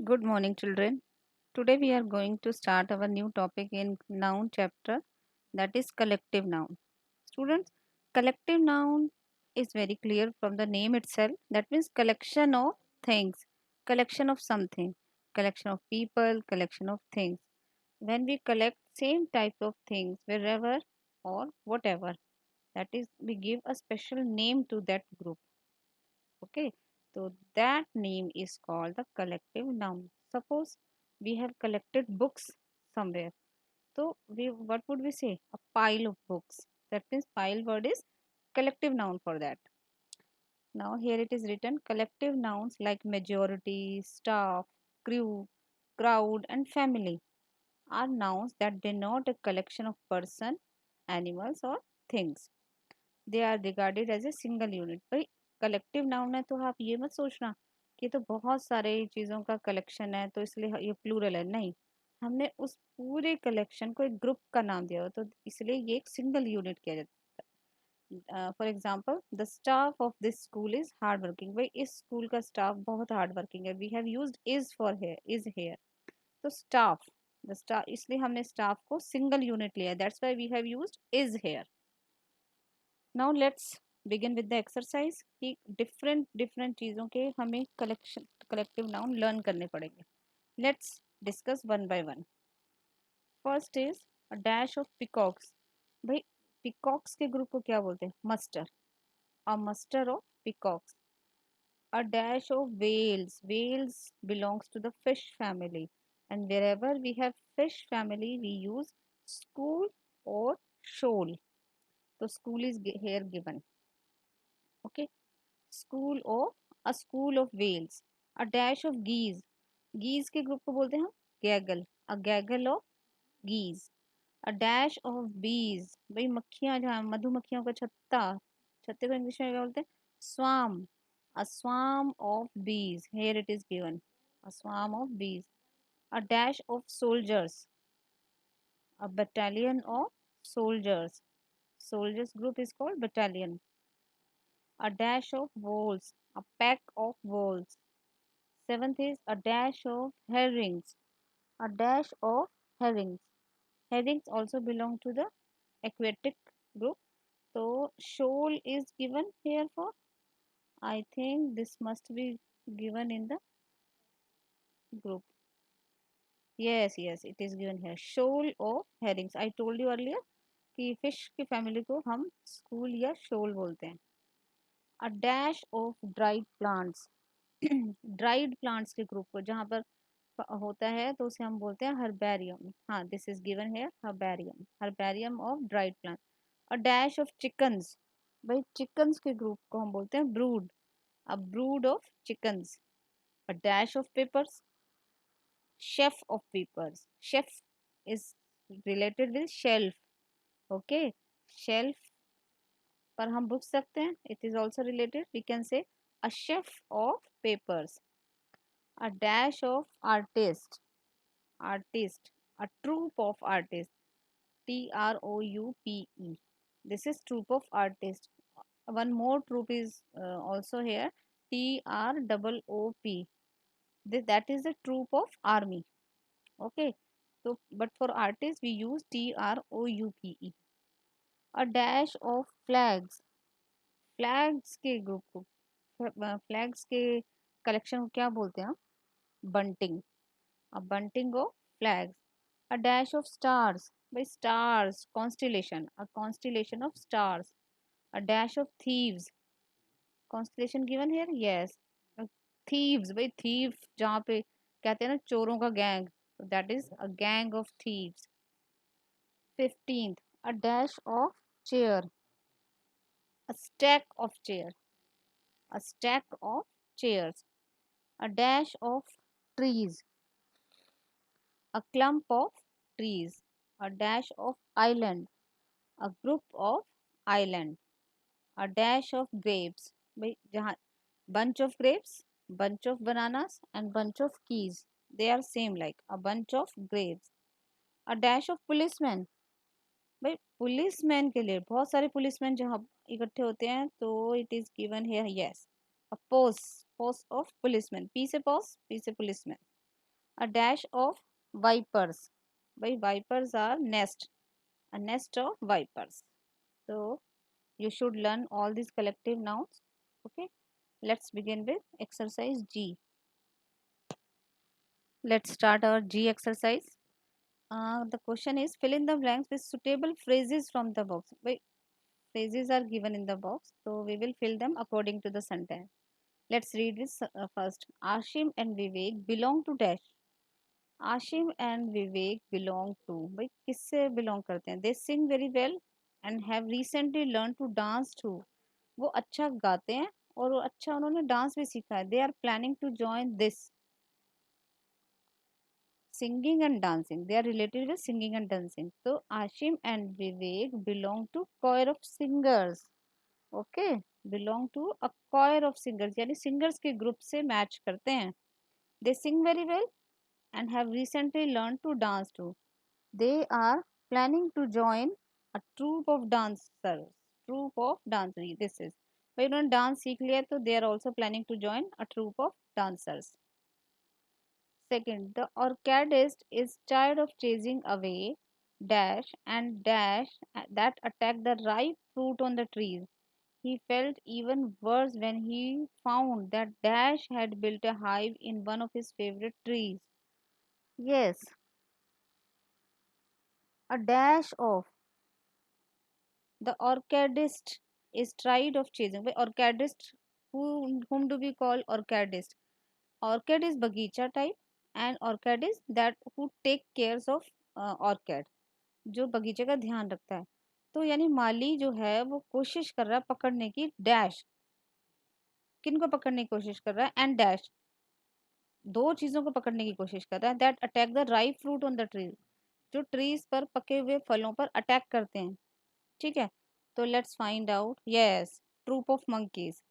Good morning, children. Today we are going to start our new topic in noun chapter, that is collective noun. Students, collective noun is very clear from the name itself. That means collection of things, collection of something, collection of people, collection of things. When we collect same type of things wherever or whatever, that is we give a special name to that group. Okay, so that name is called the collective noun. Suppose we have collected books somewhere. So we what would we say? A pile of books. That means pile word is collective noun for that. Now here it is written collective nouns like majority, staff, crew, crowd and family are nouns that denote a collection of person, animals or things. They are regarded as a single unit. भाई collective noun है तो आप ये मत सोचना कि तो बहुत सारे चीज़ों का कलेक्शन है तो इसलिए ये प्लूरल है, नहीं। हमने उस पूरे कलेक्शन को एक ग्रुप का नाम दिया हो तो इसलिए ये एक सिंगल यूनिट किया जाता है। For example the staff of this school is hard working. भाई इस स्कूल का स्टाफ बहुत हार्ड वर्किंग है। We have used is for here, is here. तो स्टाफ, द स्टाफ, इसलिए हमने स्टाफ को सिंगल यूनिट लिया, that's why we have used is here. Now let's begin with the exercise कि different different चीज़ों के हमें कलेक्शन कलेक्टिव नाउन लर्न करने पड़ेंगे। Let's discuss one by one. First is a dash of peacocks. भाई peacocks के group को क्या बोलते हैं? Muster. A muster of peacocks. A dash of whales. Whales belongs to the fish family, and wherever we have fish family we use school or shoal. So school is here given. Okay, school of, a school of whales. A dash of geese. geese के group को बोलते हैं हम गैगल। a gaggle of geese. a dash of bees. भाई मक्खियां, जहाँ मधुमक्खियों का छत्ता, छत्ते को इंग्लिश में क्या बोलते हैं? swarm. a swarm of bees, here it is given, a swarm of bees. a dash of soldiers. a battalion of soldiers. soldiers group is called battalion. a dash of wolves. a pack of wolves. Seventh is a dash of herrings. A dash of herrings. Herrings also belong to the aquatic group. So shoal is given here for, I think this must be given in the group. Yes, yes, it is given here. Shoal of herrings. I told you earlier कि fish की family को हम school या शोल बोलते हैं। अ dash of dried plants. Dried plants के group को जहाँ पर होता है तो उसे हम बोलते हैं हर्बेरियम। हाँ, this is given here, herbarium, herbarium of dried plant. A dash of chickens. भाई चिकन्स के ग्रुप को हम बोलते हैं brood. A brood of chickens. A dash of papers. Sheaf of papers. Sheaf is related with shelf. Okay, shelf पर हम book सकते हैं, it is also related, we can say a sheaf of papers. A dash of artist. artist, a troupe of artists, troupe. This is troupe of artists. One more troupe is also here, troop. That is the troupe of army. Okay, so but for artists we use troupe. A dash of flags. Flags के group को, flags के collection को क्या बोलते हैं हम? Bunting. A bunting of flags. A dash of stars. By stars, constellation. A constellation of stars. A dash of thieves. Constellation given here? Yes. Thieves. By thief, जहाँ पे कहते हैं ना चोरों का gang, so that is a gang of thieves. 15th. A dash of chair. A stack of chair. A stack of chairs. A dash of trees. A clump of trees. A dash of island. A group of island. A dash of grapes. भाई जहाँ bunch of grapes, bunch of bananas and bunch of keys, they are same, like a bunch of grapes. A dash of policemen. भाई policeman के लिए बहुत सारे policeman जहाँ इकट्ठे होते हैं तो it is given here, yes, a post, post of policeman, P से पोस्ट, पी से policeman. A dash of vipers. By vipers are nest, a nest of vipers. So you should learn all these collective nouns. Okay, let's begin with exercise G. Let's start our G exercise. The question is fill in the blanks with suitable phrases from the box. By phrases are given in the box, so we will fill them according to the sentence. Let's read this first. Ashim and Vivek belong to dash. Ashim and Vivek belong to, भाई किससे belong करते हैं? They sing very well and have recently learned to dance too. वो अच्छा गाते हैं और वो अच्छा उन्होंने डांस भी सीखा है. They are planning to join this singing and dancing. They are related with singing and dancing. So Ashim and Vivek belong to choir of singers. Okay, belong to a choir of singers. यानी singers के group से match करते हैं. They sing very well and have recently learned to dance too. They are planning to join a troupe of dancers. Troupe of dancers. This is. भाई उन्होंने dance सीख लिया तो they are also planning to join a troupe of dancers. Second, the orchardist is tired of chasing away dash and dash that attack the ripe fruit on the trees. He felt even worse when he found that Dash had built a hive in one of his favorite trees. Yes, a dash of the orchardist is tired of chasing. Wait, orchardist, whom do we call orchardist? Orchid is bagicha type and orchid is that who take cares of orchid, जो बगीचे का ध्यान रखता है. तो यानी माली जो है वो कोशिश कर रहा है पकड़ने की डैश. किन को पकड़ने की कोशिश कर रहा है? एंड डैश दो चीजों को पकड़ने की कोशिश कर रहा है. That attack the ripe fruit on the tree, जो ट्रीज पर पके हुए फलों पर अटैक करते हैं. ठीक है, तो let's find out. Yes, troop of monkeys.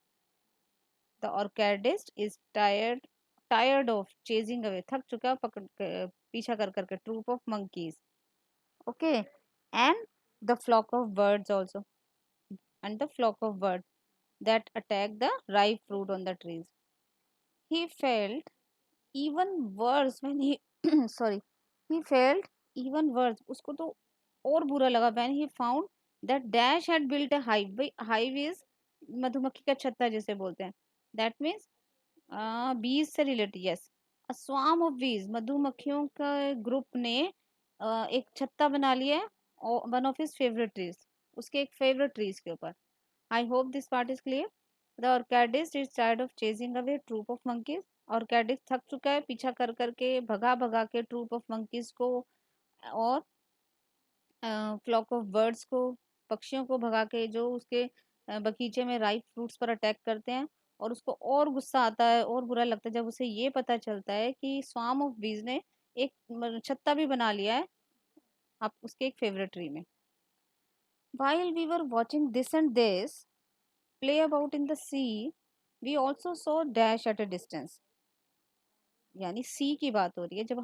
The orchardist is tired of chasing away, थक चुका है पीछा कर करके. Troop of monkeys. Okay, and the flock of birds also, and the flock of bird that attack the ripe fruit on the trees. He felt even worse when he sorry, he felt even worse, उसको तो और बुरा लगा when he found that Dash had built a hive. भाई hive is मधुमक्खी का छत्ता जिसे बोलते हैं. That means बीज से related. Yes, a swarm of बीज, मधुमक्खियों का ग्रुप ने एक छत्ता बना लिया है one of his favourite trees, उसके एक फेवरेट ट्रीज के ऊपर. I hope this part is clear. The orchardist is tired of chasing away troop of monkeys. Orchardist थक चुका है पीछा कर करके भगा भगा के ट्रूप ऑफ मंकीज को और फ्लॉक ऑफ बर्ड्स को, पक्षियों को भगा के जो उसके बगीचे में राइप फ्रूट्स पर अटैक करते हैं. और उसको और गुस्सा आता है और बुरा लगता है जब उसे ये पता चलता है कि स्वार्म ऑफ बीज ने एक छत्ता भी बना लिया है आप उसके एक फेवरेट ट्री में. While we were watching this and this play about in the sea, we also saw dash at a distance. यानी सी की बात हो रही है. जब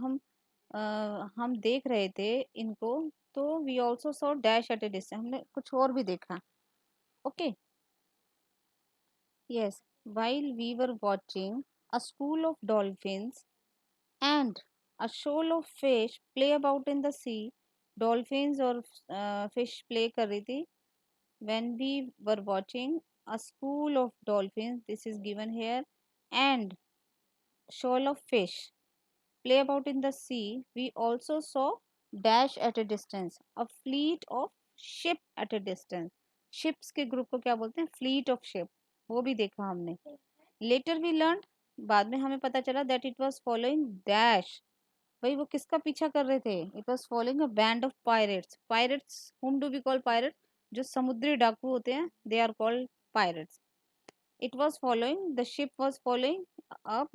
हम देख रहे थे इनको तो we also saw dash at a distance, हमने कुछ और भी देखा. Okay, yes, while we were watching a school of dolphins and a shoal of fish play about in the sea. Dolphins और फिश प्ले कर रही थी. when we were watching a school of dolphins, this is given here, and shoal of fish play about in the sea, we also saw dash at a distance a fleet of ship at a distance. ships के group को क्या बोलते हैं? fleet of ship. वो भी देखा हमने. later we learned, बाद में हमें पता चला that it was following dash. भाई वो किसका पीछा कर रहे थे? It was following a band of pirates. Pirates, whom do we call pirates? जो समुद्री डाकू होते हैं, they are called pirates. It was following, the ship was following a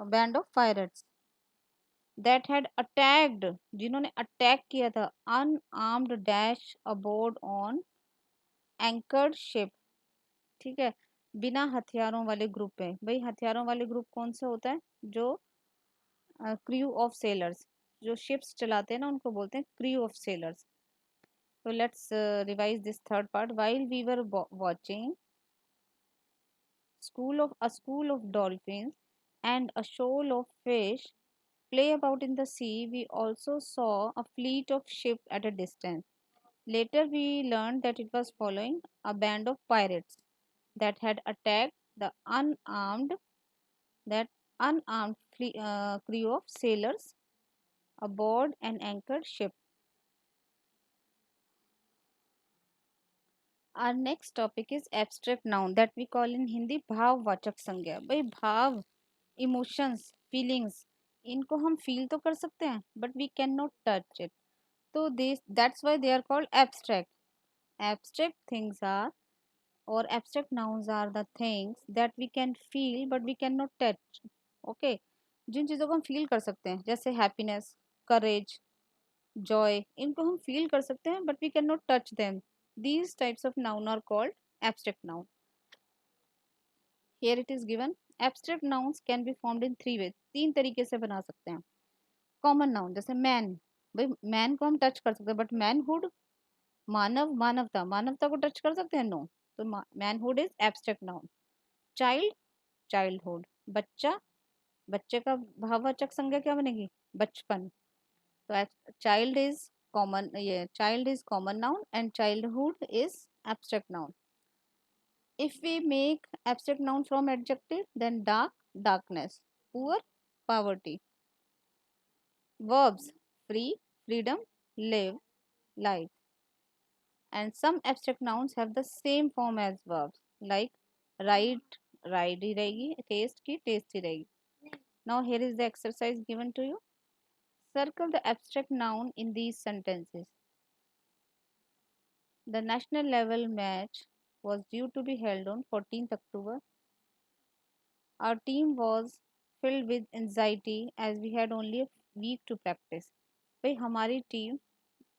band of pirates that had attacked, जिन्होंने attack किया था unarmed dash aboard on anchored ship. ठीक है, बिना हथियारों वाले ग्रुप पे. भाई हथियारों वाले ग्रुप कौन सा होता है? जो क्रू ऑफ सेलर्स, जो शिप्स चलाते हैं ना उनको बोलते हैं क्रू ऑफ सेलर्स. तो let's revise this third part. While we were watching school of a school of dolphins and a shoal of fish play about in the sea, we also saw a fleet of ships at a distance. Later, we learned that it was following a band of pirates that had attacked that crew of sailors aboard an anchored ship. Our next topic is abstract noun that we call in Hindi भाववाचक संज्ञा. भाई भाव, emotions, feelings, इनको हम feel तो कर सकते हैं but we can not touch it. तो this that's why they are called abstract. Abstract things are or abstract nouns are the things that we can feel but we cannot touch. Okay, जिन चीज़ों को हम feel कर सकते हैं जैसे happiness, करेज, Joy, इनको हम फील कर सकते हैं but we can not touch them. These types of noun are called abstract noun. Here it is given abstract nouns can be formed in three way. तीन तरीके से बना सकते हैं. कॉमन नाउन जैसे मैन, भाई मैन को हम टच कर सकते हैं बट मैनहुड, मानव, मानवता, मानवता को टच कर सकते हैं? नो. तो manhood is abstract noun. Child, childhood. बच्चा, बच्चे का भाववाचक संज्ञा क्या बनेगी? बचपन. तो चाइल्ड इज कॉमन, ये child is common noun and childhood is abstract noun. If we make abstract noun from adjective, then dark, darkness, poor, poverty. Verbs, free, freedom, live, life. And some abstract nouns have the same form as verbs, like ride, ride ही रहेगी, taste की taste ही रहेगी. Now here is the exercise given to you. Circle the abstract noun in these sentences. The national level match was due to be held on 14th October. Our team was filled with anxiety as we had only a week to practice. भाई हमारी team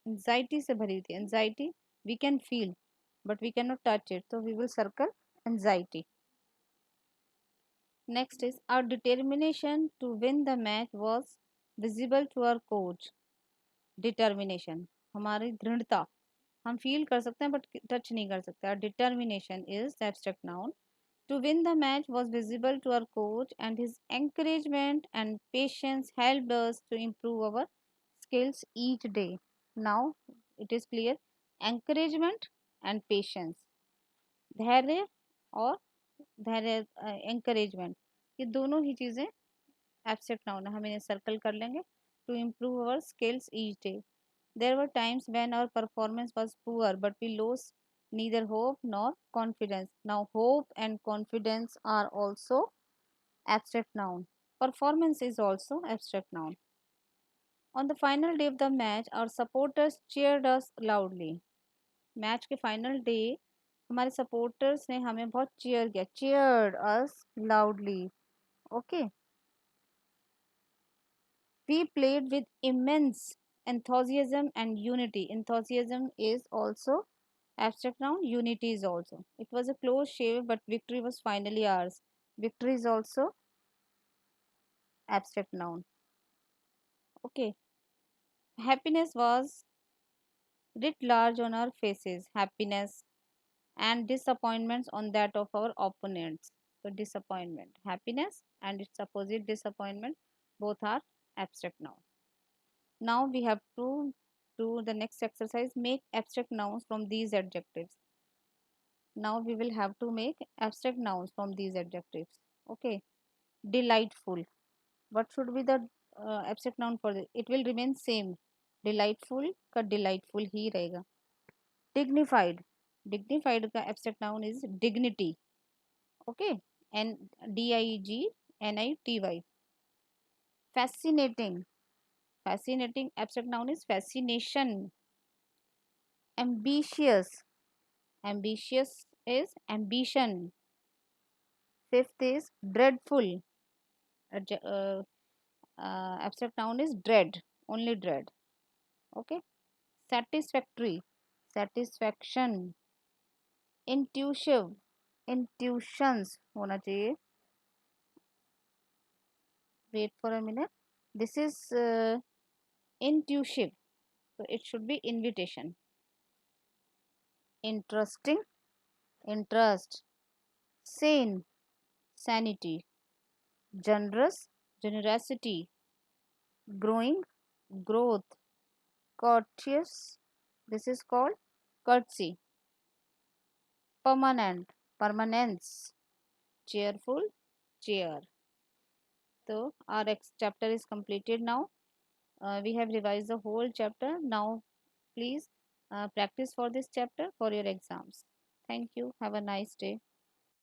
anxiety से भरी थी. Anxiety we can feel but we can not touch it, तो we will circle anxiety. Next is our determination to win the match was visible to our coach. Determination, हमारी दृढ़ता, हम feel कर सकते हैं बट टच नहीं कर सकते. Our determination is abstract noun. To win the match was visible to our coach, and his encouragement and patience helped us to improve our skills each day. Now it is clear, encouragement and patience, धैर्य और धैर्य, encouragement, ये दोनों ही चीज़ें abstract noun है. हम इन्हें circle कर लेंगे. To improve our skills each day. There were times when our performance was poor, but we lost neither hope nor confidence. Now, hope and confidence are also abstract noun. Performance is also abstract noun. On the final day of the match, our supporters cheered us loudly. Match के final day हमारे supporters ने हमें बहुत cheer किया. cheered us loudly. Okay. We played with immense enthusiasm and unity. Enthusiasm is also abstract noun. Unity is also. It was a close shave, but victory was finally ours. Victory is also abstract noun. Okay. Happiness was writ large on our faces. Happiness and disappointments on that of our opponents. So disappointment, happiness and its opposite disappointment, both are abstract noun. Now we have to do the next exercise. Make abstract nouns from these adjectives. Now we will have to make abstract nouns from these adjectives. Okay. Delightful. What should be the abstract noun for this? It will remain same. Delightful का delightful ही रहेगा. Dignified. Dignified का abstract noun is dignity. Okay. And Dignity. Fascinating. Fascinating abstract noun is fascination. Ambitious. Ambitious is ambition. Fifth is dreadful. Abstract noun is dread. Only dread. Okay. Satisfactory. Satisfaction. Intuitive. Intuitions होना चाहिए. Wait for a minute. This is intuitive. So it should be invitation. Interesting. Interest. Sane. Sanity. Generous. Generosity. growing, growth, courteous, this is called courtesy, permanent, permanence, cheerful, cheer. So our chapter is completed now. We have revised the whole chapter. Now please practice for this chapter for your exams. Thank you. Have a nice day.